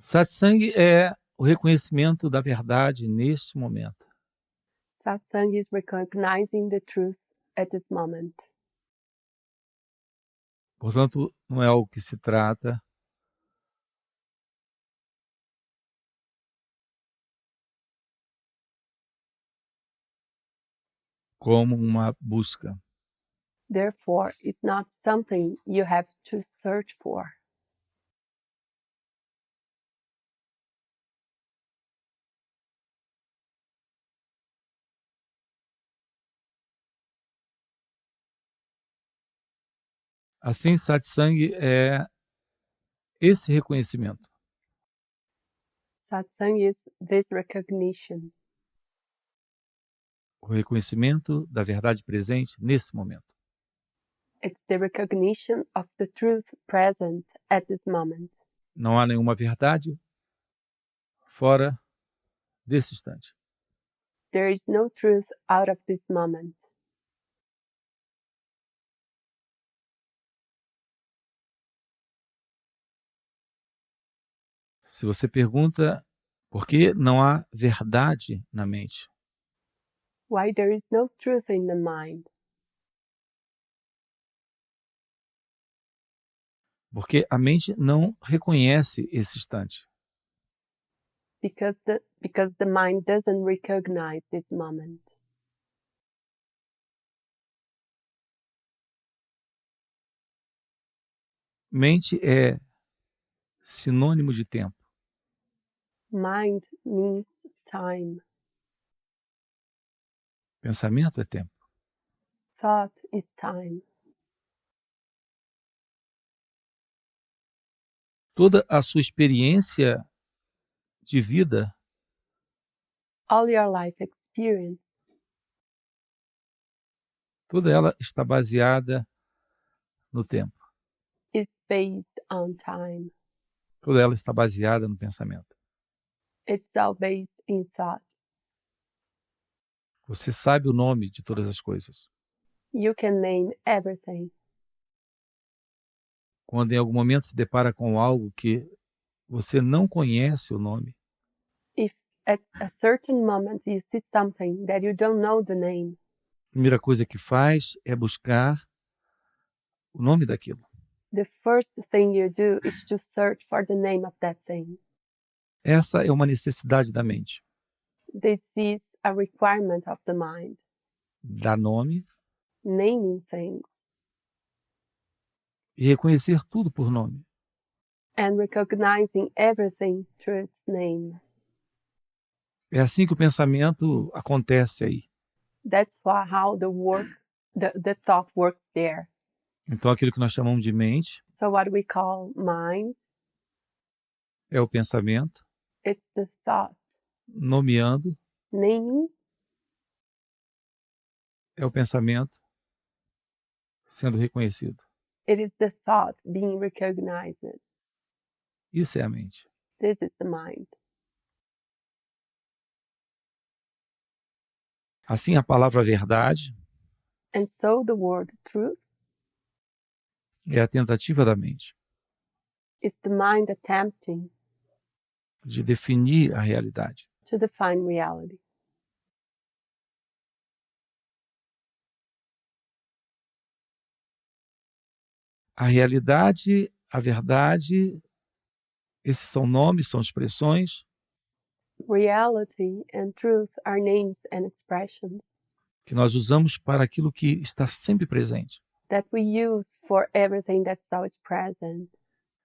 Satsang é o reconhecimento da verdade neste momento. Satsang is recognizing the truth at this moment. Portanto, não é algo que se trata como uma busca. Therefore, it's not something you have to search for. Assim, satsang é esse reconhecimento. Satsang is this recognition, O reconhecimento da verdade presente nesse momento. it's the recognition of the truth present at this moment. Não há nenhuma verdade fora desse instante. There is no truth out of this moment. Se você pergunta por que não há verdade na mente, Why there is no truth in the mind? porque a mente não reconhece esse instante. Because the mind doesn't recognize this moment. Mente é sinônimo de tempo. Mind means time. Pensamento é tempo. Thought is time. Toda a sua experiência de vida All your life experience, toda ela está baseada no tempo. is based on time. Toda ela está baseada no pensamento. It's all based in thoughts. Você sabe o nome de todas as coisas. You can name everything. Quando em algum momento se depara com algo que você não conhece o nome, If at a certain moment you see something that you don't know the name, a primeira coisa que faz é buscar o nome daquilo. the first thing you do is to search for the name of that thing. Essa é uma necessidade da mente. This is a requirement of the mind. Dar nome Naming things e reconhecer tudo por nome. and recognizing everything through its name. É assim que o pensamento acontece aí. That's how the thought works there. Então, aquilo que nós chamamos de mente So what we call mind, é o pensamento, it's the thought. nomeando Naming, é o pensamento sendo reconhecido. it is the thought being recognized. Isso é a mente. This is the mind. Assim, a palavra verdade And so the word truth é a tentativa da mente is the mind attempting de definir a realidade. to define reality. A realidade, a verdade, esses são nomes, são expressões Reality and truth are names and expressions que nós usamos para aquilo que está sempre presente, that we use for everything that's always present,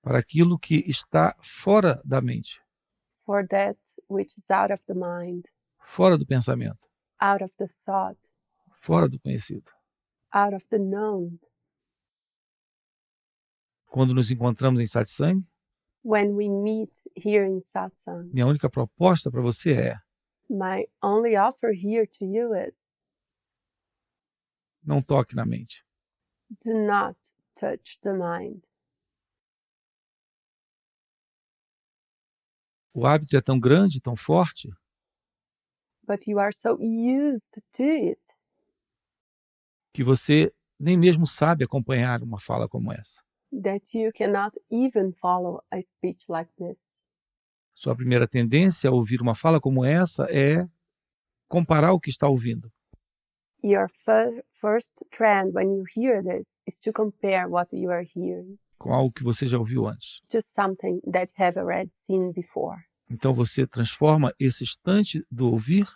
para aquilo que está fora da mente, for that which is out of the mind, fora do pensamento, out of the thought, fora do conhecido. out of the known. Quando nos encontramos em satsang, When we meet here in satsang, minha única proposta para você é: my only offer here to you is não toque na mente. do not touch the mind. O hábito é tão grande, tão forte, But you are so used to it que você nem mesmo sabe acompanhar uma fala como essa. that you cannot even follow a speech like this. Sua primeira tendência ao ouvir uma fala como essa é comparar o que está ouvindo. Your first trend when you hear this is to compare what you are hearing Com algo que você já ouviu antes. to something that you have already seen before. Então você transforma esse instante do ouvir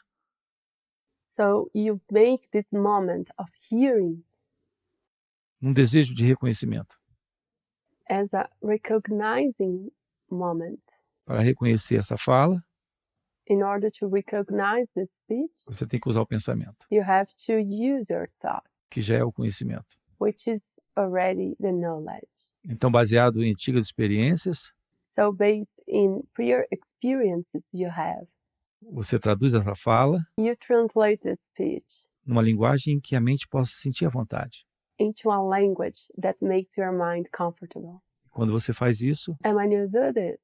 So you make this moment of hearing num desejo de reconhecimento. as a recognizing moment. Para reconhecer essa fala, In order to recognize this speech, você tem que usar o pensamento, you have to use your thought, que já é o conhecimento. which is already the knowledge. Então, baseado em antigas experiências, So based in prior experiences you have, você traduz essa fala you translate this speech numa linguagem em que a mente possa se sentir à vontade. into a language that makes your mind comfortable. Quando você faz isso, And when you do this,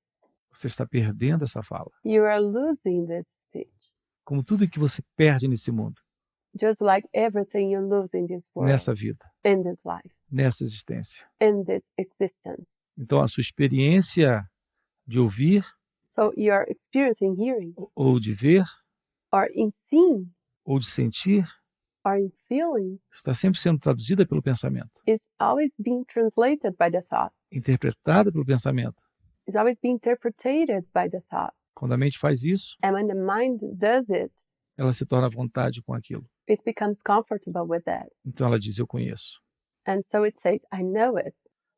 você está perdendo essa fala. you are losing this speech. Como tudo que você perde nesse mundo, Just like everything you lose in this world, nessa vida, in this life, nessa existência. in this existence. Então, a sua experiência de ouvir So you're experiencing hearing, ou de ver or in seeing, ou de sentir or in feeling, está sempre sendo traduzida pelo pensamento, is always being translated by the thought. interpretada pelo pensamento. Is always being interpreted by the thought. Quando a mente faz isso, And when the mind does it, ela se torna à vontade com aquilo. it becomes comfortable with that. Então ela diz, eu conheço. And so it says, I know it.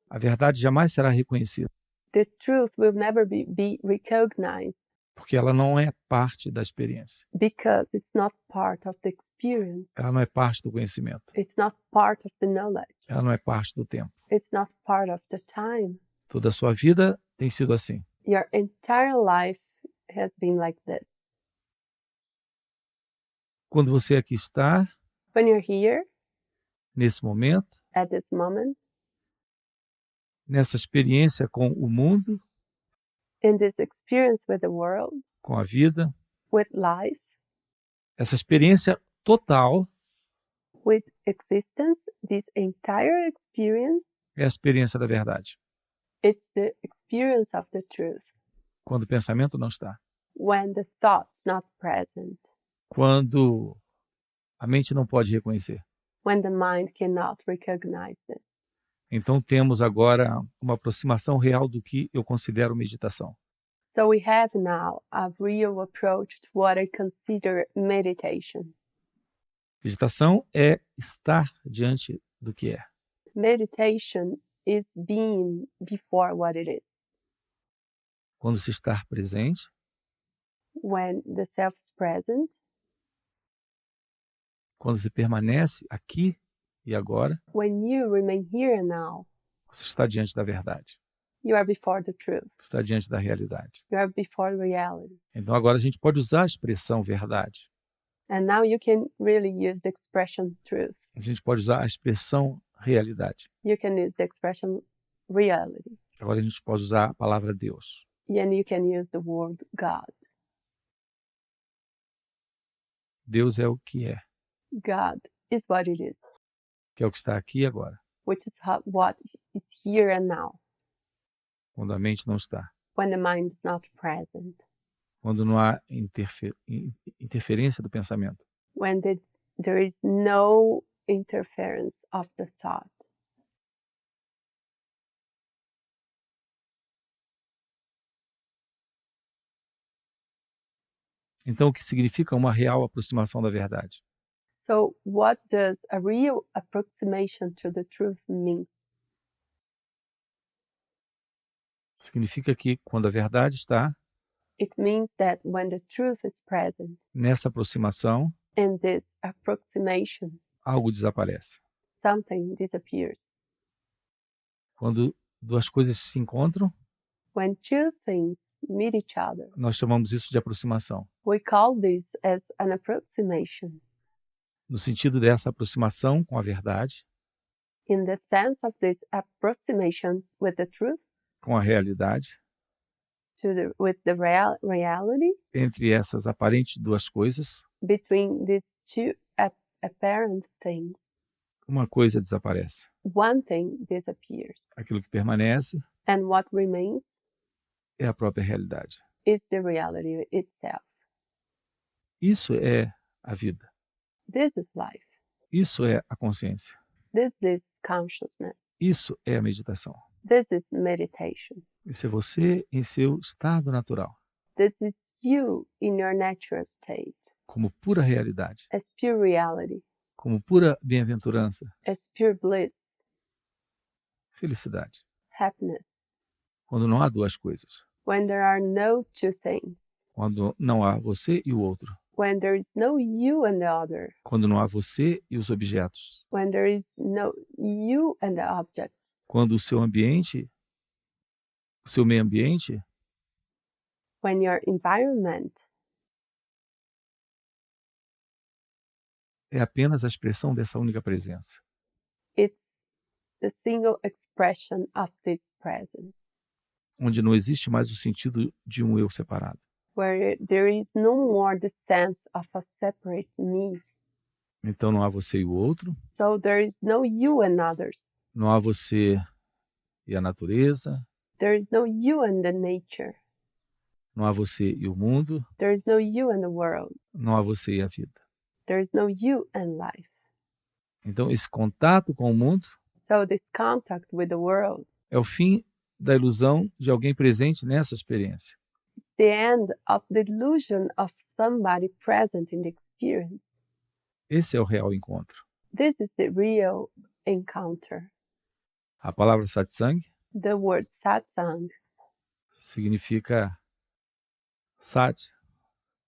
A verdade jamais será reconhecida, The truth will never be recognized porque ela não é parte da experiência. because it's not part of the experience. Ela não é parte do conhecimento. It's not part of the knowledge. Ela não é parte do tempo. It's not part of the time. Toda a sua vida tem sido assim. Your entire life has been like this. Quando você aqui está, When you're here nesse momento, at this moment, nessa experiência com o mundo, in this experience with the world, com a vida, with life, essa experiência total with existence, this entire experience, é a experiência da verdade. it's the experience of the truth. Quando o pensamento não está. When the thought's not present, Quando a mente não pode reconhecer. when the mind cannot recognize this. Então temos agora uma aproximação real do que eu considero meditação. So we have now a real approach to what I consider meditation. Meditação é estar diante do que é. Meditation is being before what it is. Quando se está presente, When the self is present, quando se permanece aqui e agora, when you remain here and now, você está diante da verdade, you are before the truth. está diante da realidade. You are before reality. Então agora a gente pode usar a expressão verdade. And now you can really use the expression truth. A gente pode usar a expressão realidade. You can use the expression reality. Agora a gente pode usar a palavra Deus. And you can use the word God. Deus é o que é, God is what it is, que é o que está aqui e agora, which is what is here and now, quando a mente não está. when the mind is not present, Quando não há interferência do pensamento. when there is no interference of the thought. Então, o que significa uma real aproximação da verdade? So what does a real approximation to the truth means? Significa que quando a verdade está It means that when the truth is present nessa aproximação, in this approximation, algo desaparece. something disappears. Quando duas coisas se encontram, When two things meet each other, nós chamamos isso de aproximação. we call this as an approximation, No sentido dessa aproximação com a verdade, in the sense of this approximation with the truth, com a realidade, with the reality, entre essas aparentes duas coisas, between these two apparent things, uma coisa desaparece. one thing disappears. Aquilo que permanece And what remains é a própria realidade. is the reality itself. Isso é a vida. This is life. Isso é a consciência. This is consciousness. Isso é a meditação. This is meditation. Esse é você em seu estado natural, This is you in your natural state, como pura realidade, as pure reality, como pura bem-aventurança, as pure bliss, felicidade. happiness. Quando não há duas coisas. When there are no two things. Quando não há você e o outro. When there is no you and the other. Quando não há você e os objetos. When there is no you and the objects. Quando o seu ambiente, o seu meio ambiente, when your environment é apenas a expressão dessa única presença. it's the single expression of this presence, Onde não existe mais o sentido de um eu separado. where there is no more the sense of a separate me. Então não há você e o outro, So there is no you and others. não há você e a natureza, There is no you and the nature. não há você e o mundo, There is no you and the world. não há você e a vida. There is no you and life. Então esse contato com o mundo So this contact with the world, é o fim da ilusão de alguém presente nessa experiência. it's the end of the illusion of somebody present in the experience. Esse é o real encontro. This is the real encounter. A palavra satsang The word satsang, significa sat,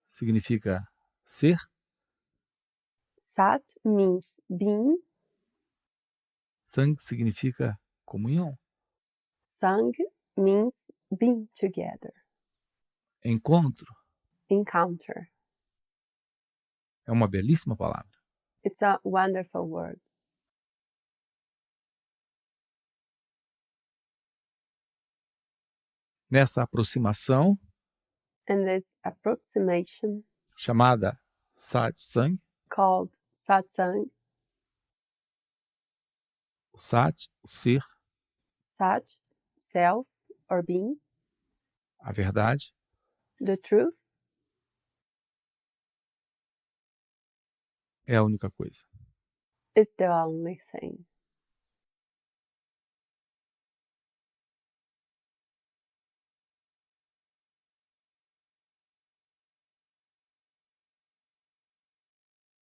significa ser, sat means being, sang significa comunhão, sang means being together, encontro encounter. é uma belíssima palavra. It's a wonderful word. Nessa aproximação And this approximation chamada satsang, called satsang, o sat, o ser, sat, self or being, a verdade, the truth, é a única coisa. is the only thing.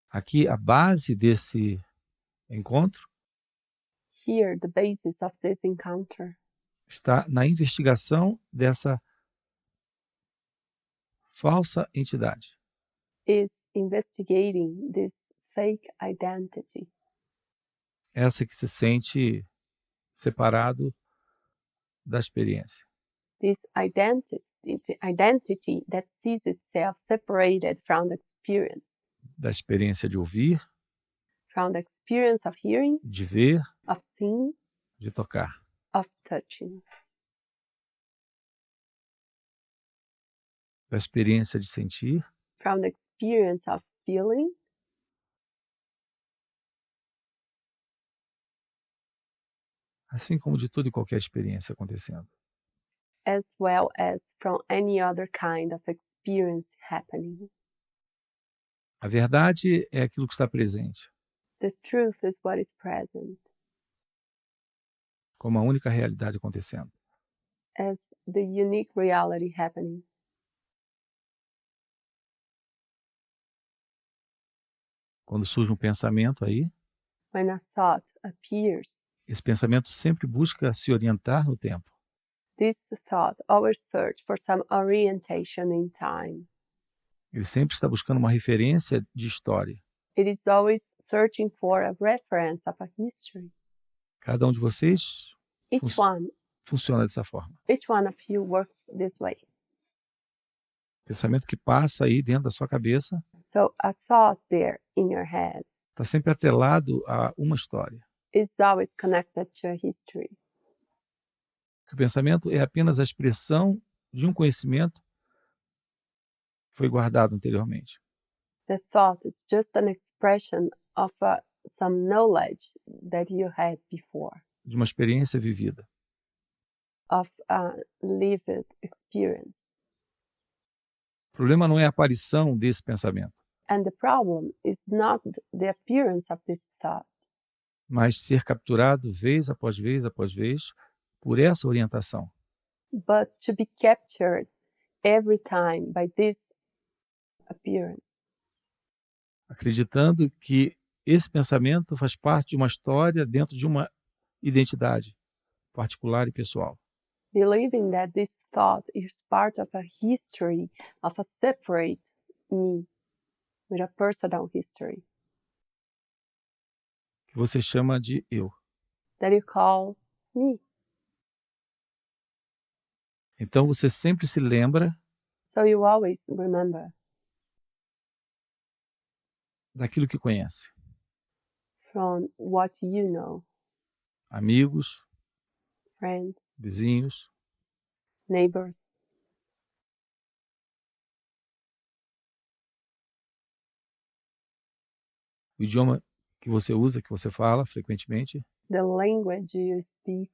Aqui a base desse encontro Here, the basis of this encounter está na investigação dessa falsa entidade, is investigating this fake identity, essa que se sente separado da experiência. this identity that sees itself separated from the experience, Da experiência de ouvir, from the experience of hearing, de ver, of seeing, de tocar. of touching, Da experiência de sentir, from the experience of feeling, assim como de toda e qualquer experiência acontecendo. as well as from any other kind of experience happening. A verdade é aquilo que está presente, The truth is what is present, como a única realidade acontecendo. as the unique reality happening. Quando surge um pensamento aí, When a thought appears, esse pensamento sempre busca se orientar no tempo. this thought always search for some orientation in time. Ele sempre está buscando uma referência de história. It is always searching for a reference of a history. Cada um de vocês funciona dessa forma. Each one of you works this way. Pensamento que passa aí dentro da sua cabeça So a thought there in your head está sempre atrelado a uma história. is always connected to a history. O pensamento é apenas a expressão de um conhecimento que foi guardado anteriormente. The thought is just an expression of some knowledge that you had before, De uma experiência vivida. of a lived experience. problema não é a aparição desse pensamento, And the problem is not the appearance of this thought, mas ser capturado vez após vez por essa orientação. but to be captured every time by this appearance, Acreditando que esse pensamento faz parte de uma história dentro de uma identidade particular e pessoal. believing that this thought is part of a history, of a separate me, with a personal history, Que você chama de eu. that you call me. Então você sempre se lembra So you always remember daquilo que conhece. from what you know, Amigos, friends, vizinhos, neighbors, o idioma que você usa, que você fala frequentemente. the language you speak.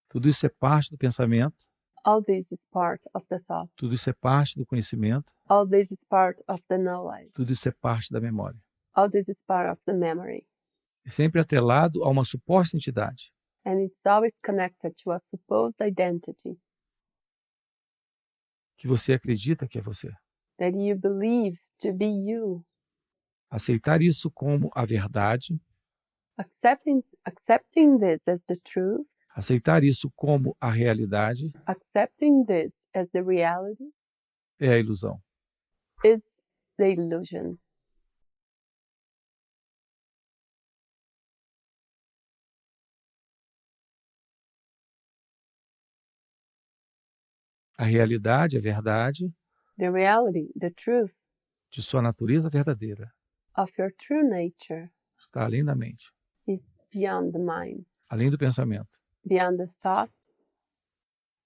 Tudo isso é parte do pensamento, All this is part of the thought. tudo isso é parte do conhecimento, All this is part of the knowledge. tudo isso é parte da memória. All this is part of the memory. E sempre atrelado a uma suposta entidade. And it's always connected to a supposed identity Que você acredita que é você. that you believe to be you. Aceitar isso como a verdade, Accepting this as the truth, aceitar isso como a realidade, accepting this as the reality, é a ilusão. is the illusion. A realidade, a verdade, The reality, the truth de sua natureza verdadeira, of your true nature está além da mente, is beyond the mind, além do pensamento, beyond the thought,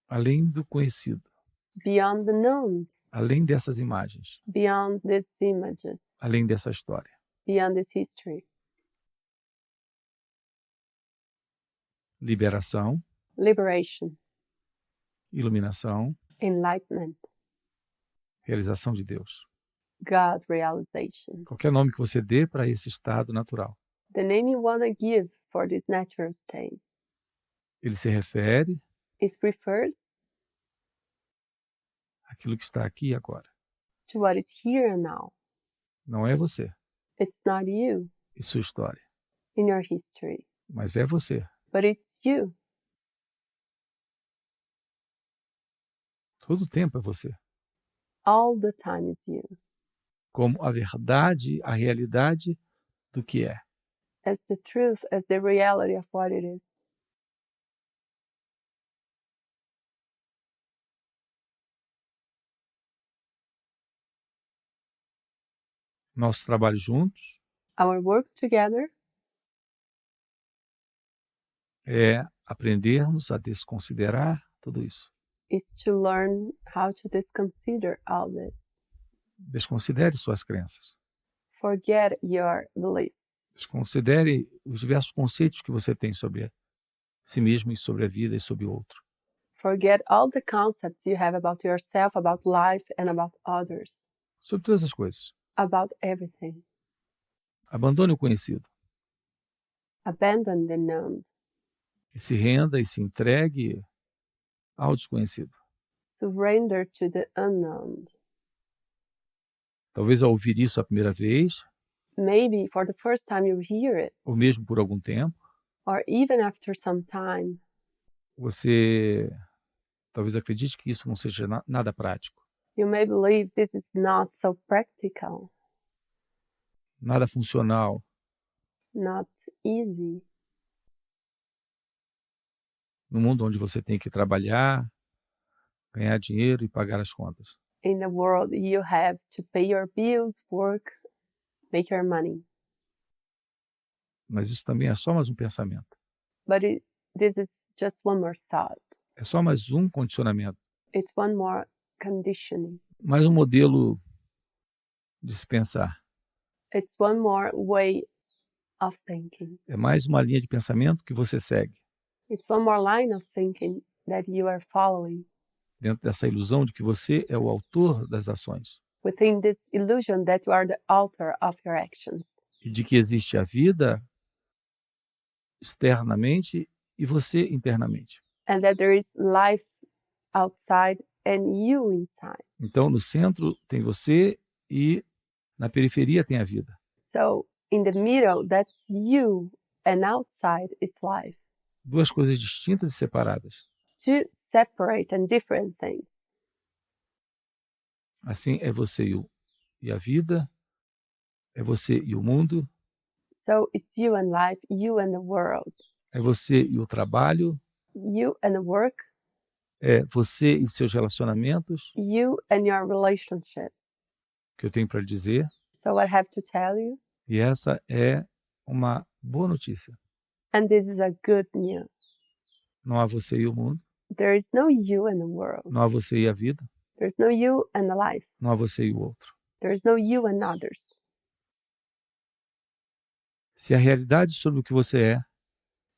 além do conhecido, beyond the known, além dessas imagens, beyond these images, além dessa história. beyond this history. Liberação, Liberation, iluminação, enlightenment, realização de Deus. God realization. Qualquer nome que você dê para esse estado natural. The name you want to give for this natural state. Ele se refere It refers àquilo que está aqui e agora. to what is here and now. Não é você It's not you e sua história, in your history, mas é você. but it's you. Todo o tempo é você. All the time it's you. Como a verdade, a realidade do que é. As the truth, as the reality of what it is. Nosso trabalho juntos Our work together é aprendermos a desconsiderar tudo isso. is to learn how to disconsider all this. Desconsidere suas crenças. Forget your beliefs. Desconsidere os diversos conceitos que você tem sobre si mesmo e sobre a vida e sobre o outro. Forget all the concepts you have about yourself, about life, and about others, Sobre todas as coisas. about everything. Abandone o conhecido. Abandon the known. E se renda e se entregue ao desconhecido. Surrender to the unknown. Talvez ao ouvir isso a primeira vez, Maybe for the first time you hear it, ou mesmo por algum tempo, or even after some time, você talvez acredite que isso não seja nada prático, you may believe this is not so practical, nada funcional, not easy. no mundo onde você tem que trabalhar, ganhar dinheiro e pagar as contas. In the world, you have to pay your bills, work, make your money. Mas isso também é só mais um pensamento. But this is just one more thought. É só mais um condicionamento, It's one more conditioning. mais um modelo de se pensar. It's one more way of thinking. É mais uma linha de pensamento que você segue. It's one more line of thinking that you are following. dentro dessa ilusão de que você é o autor das ações within this illusion that you are the author of your actions, e de que existe a vida externamente e você internamente. and that there is life outside and you inside. Então, no centro tem você e na periferia tem a vida. So in the middle, that's you, and outside, it's life. Duas coisas distintas e separadas. Two separate and different things. Assim, é você e a vida, é você e o mundo, So it's you and life, you and the world, é você e o trabalho, you and the work, é você e seus relacionamentos, you and your relationships. que eu tenho para lhe dizer, So I have to tell you, e essa é uma boa notícia. and this is a good news. Não há você e o mundo, There is no you and the world. não há você e a vida, There's no you and the life. não há você e o outro. There's no you and others. Se a realidade sobre o que você é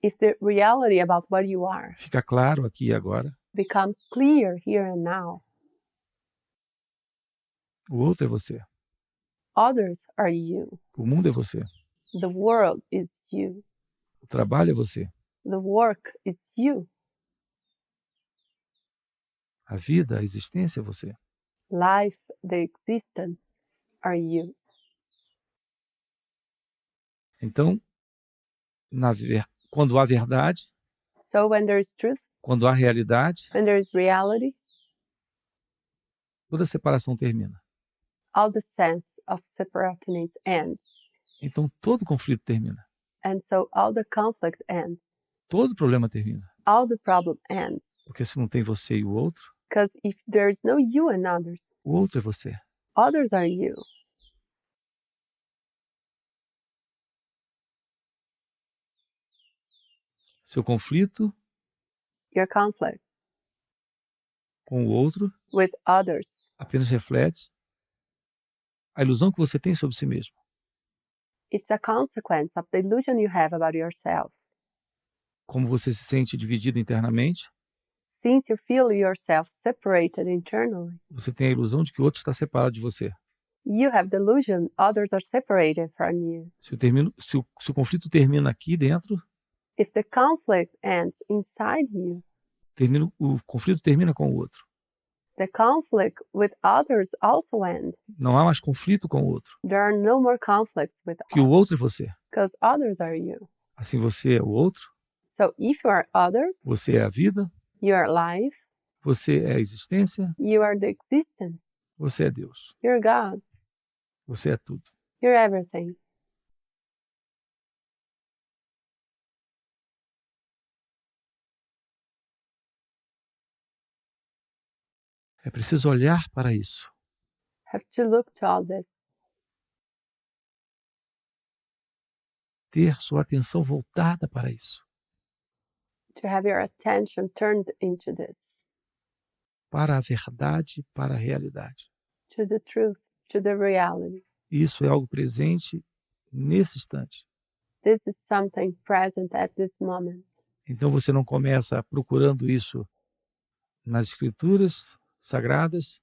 If the reality about what you are fica claro aqui e agora, becomes clear here and now, o outro é você, others are you. o mundo é você, The world is you. o trabalho é você, The work is you. a vida, a existência é você. Life, the existence, are you. Então, quando há verdade, So when there is truth, quando há realidade, when there is reality, toda separação termina. all the sense of separateness ends. Então, todo conflito termina, And so all the conflict ends. todo problema termina. All the problem ends. Porque se não tem você e o outro Because if there's no you and others, o outro é você. others are you. Seu conflito Your conflict com o outro with others apenas reflete a ilusão que você tem sobre si mesmo. it's a consequence of the illusion you have about yourself. Como você se sente dividido internamente, Since you feel yourself separated internally, você tem a ilusão de que o outro está separado de você. you have the illusion others are separated from you. Se o conflito termina aqui dentro, If the conflict ends inside you, o conflito termina com o outro. the conflict with others also ends. Não há mais conflito com o outro, There are no more conflicts with porque o others, outro é você. because others are you. Assim, você é o outro, So if you are others, você é a vida, you are life, você é a existência, you are the existence, você é Deus. you're God, Você é tudo. you're everything. É preciso olhar para isso. Have to look to all this, Ter sua atenção voltada para isso. to have your attention turned into this, Para a verdade, para a realidade. to the truth, to the reality. Isso é algo presente nesse instante. This is something present at this moment. Então você não começa procurando isso nas escrituras sagradas,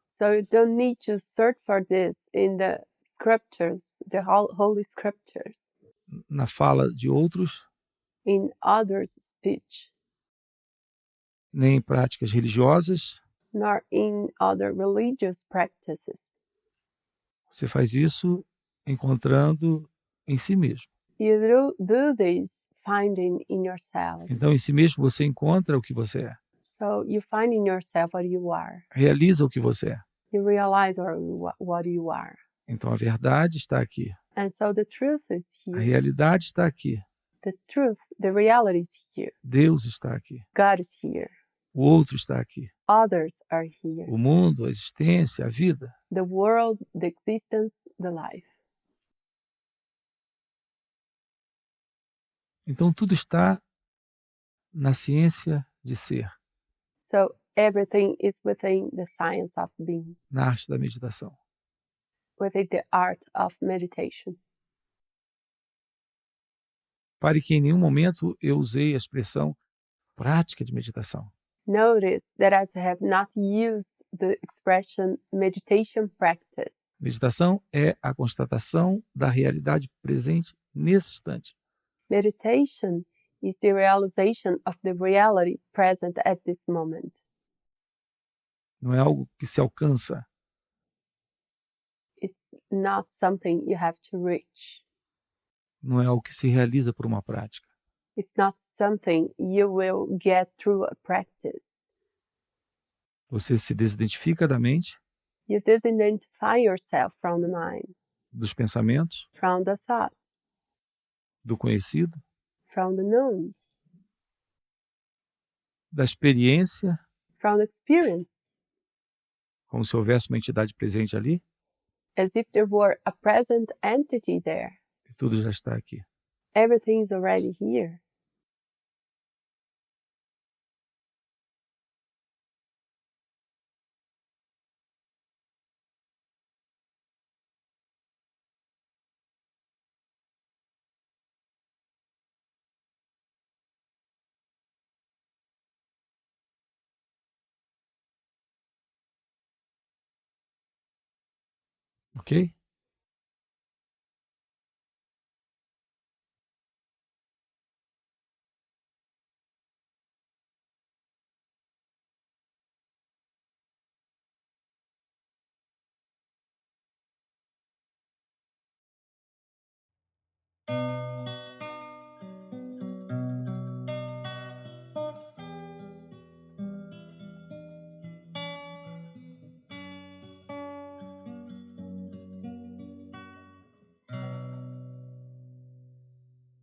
So you don't need to search for this in the scriptures, the holy scriptures, na fala de outros, in others' speech, nem em práticas religiosas. nor in other religious practices. Você faz isso encontrando em si mesmo. You do this finding in yourself. Então, em si mesmo, você encontra o que você é. So you find in yourself what you are. Realiza o que você é. You realize what you are. Então, a verdade está aqui. And so the truth is A here. realidade está aqui. The truth, the reality is here. Deus está aqui. God is here. O outro está aqui. Others are here. O mundo, a existência, a vida. The world, the existence, the life. Então, tudo está na ciência de ser, So everything is within the science of being, na arte da meditação. within the art of meditation. Pare que em nenhum momento eu usei a expressão prática de meditação. Notice that I have not used the expression meditation practice. Meditação é a constatação da realidade presente nesse instante. Meditation is the realization of the reality present at this moment. Não é algo que se alcança, It's not something you have to reach. não é algo que se realiza por uma prática. It's not something you will get through a practice. Você se desidentifica da mente, You disidentify yourself from the mind, dos pensamentos, from the thoughts, do conhecido, from the known, da experiência, from the experience, como se houvesse uma entidade presente ali, as if there were a present entity there. e tudo já está aqui. Everything's already here. Ok?